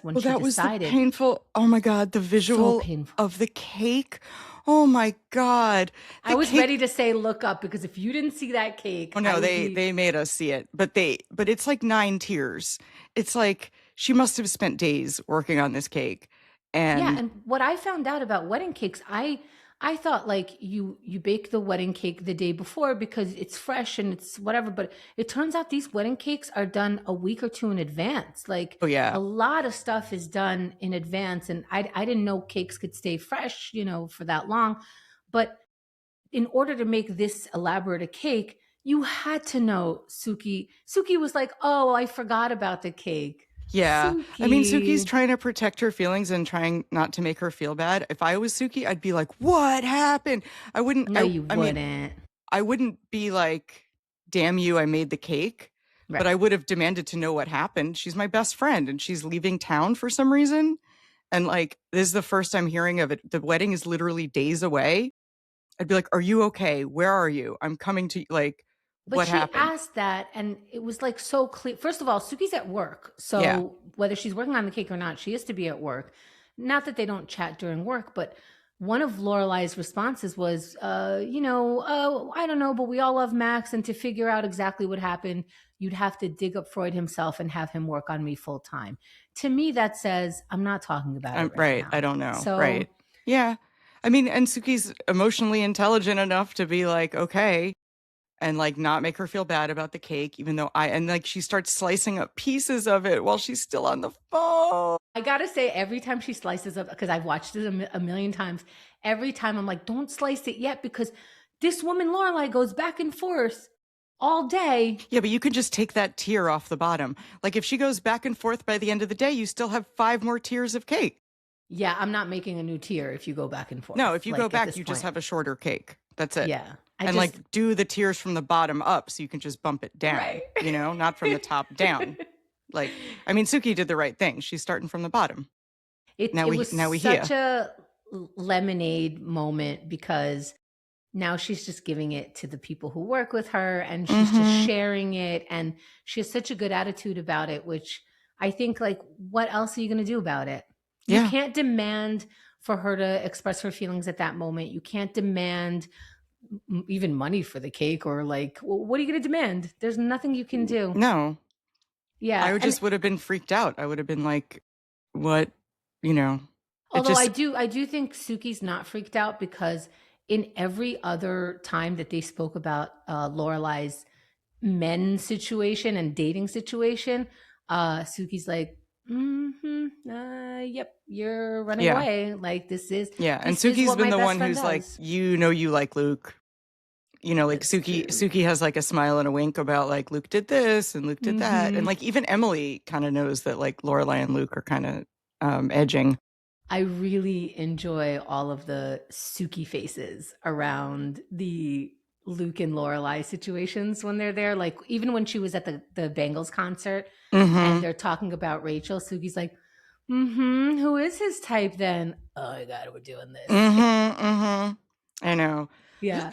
when Well, she that was the decided. painful, oh my God, the So visual painful. of the cake. Oh my God. I The was cake. ready to say look up, because if you didn't see that cake, Oh I no, would they be. they made us see it, but it's like 9 tiers. It's like she must have spent days working on this cake. Yeah, And and what I found out about wedding cakes, I thought like you bake the wedding cake the day before because it's fresh and it's whatever, but it turns out these wedding cakes are done a week or two in advance. Like oh yeah. a lot of stuff is done in advance, and I didn't know cakes could stay fresh, for that long. But in order to make this elaborate a cake, you had to know Suki. Suki was like, "Oh, I forgot about the cake." Yeah. I mean, Suki's Suki. trying to protect her feelings and trying not to make her feel bad. If I was Suki, I'd be like, "What happened?" I wouldn't No, you I mean, wouldn't. I wouldn't be like, "Damn you, I made the cake." But Right. I would have demanded to know what happened. She's my best friend and she's leaving town for some reason. And like, this is the first I'm hearing of it. The wedding is literally days away. I'd be like, "Are you okay? Where are you? I'm coming to like, But what she happened?" asked that, and it was like so clear. First of all, Suki's at work. Yeah. So whether she's working on the cake or not, she is to be at work. Not that they don't chat during work, but one of Lorelai's responses was, I don't know, but we all love Max. And to figure out exactly what happened, you'd have to dig up Freud himself and have him work on me full time. To me, that says, I'm not talking about it right Right. I now. don't know. So Right. Yeah. I mean, and Suki's emotionally intelligent enough to be like, okay, and like not make her feel bad about the cake, even though and like she starts slicing up pieces of it while she's still on the phone. I gotta say, every time she slices up, because I've watched it a million times, every time I'm like, don't slice it yet, because this woman Lorelai goes back and forth all day. Yeah, but you can just take that tier off the bottom. Like if she goes back and forth by the end of the day, you still have 5 more tiers of cake. Yeah, I'm not making a new tier if you go back and No, forth. if you go Like at back, this you just point, have a shorter cake. That's it. yeah, I And just like do the tiers from the bottom up so you can just bump it down, right. not from the top down. Like, I mean, Suki did the right thing. She's starting from the bottom. It was Now we such hear. a lemonade moment, because now she's just giving it to the people who work with her, and she's just Mm-hmm. sharing it, and she has such a good attitude about it, which I think, like, what else are you going to do about it? You Yeah. can't demand for her to express her feelings at that moment. You can't demand even money for the cake, or like, well, what are you going to demand? There's nothing you can do. No, Yeah. I And would have been freaked out. I would have been like, what, you know, it although just, I do think Suki's not freaked out, because in every other time that they spoke about Lorelai's men situation and dating situation, Suki's like, yep, you're running yeah. away. Like Yeah. And this is Suki's what been my the best one friend who's like, does. you like Luke. Like That's true. Suki has like a smile and a wink about like Luke did this and Luke did that. And Hmm. like even Emily kind of knows that like Lorelai and Luke are kind of edging. I really enjoy all of the Suki faces around the Luke and Lorelai situations when they're there. Like even when she was at the Bengals concert and Mm-hmm. they're talking about Rachel, Suki's like, who is his type then? Oh my God, we're doing this. Mm-hmm. Mm-hmm. I know. Yeah.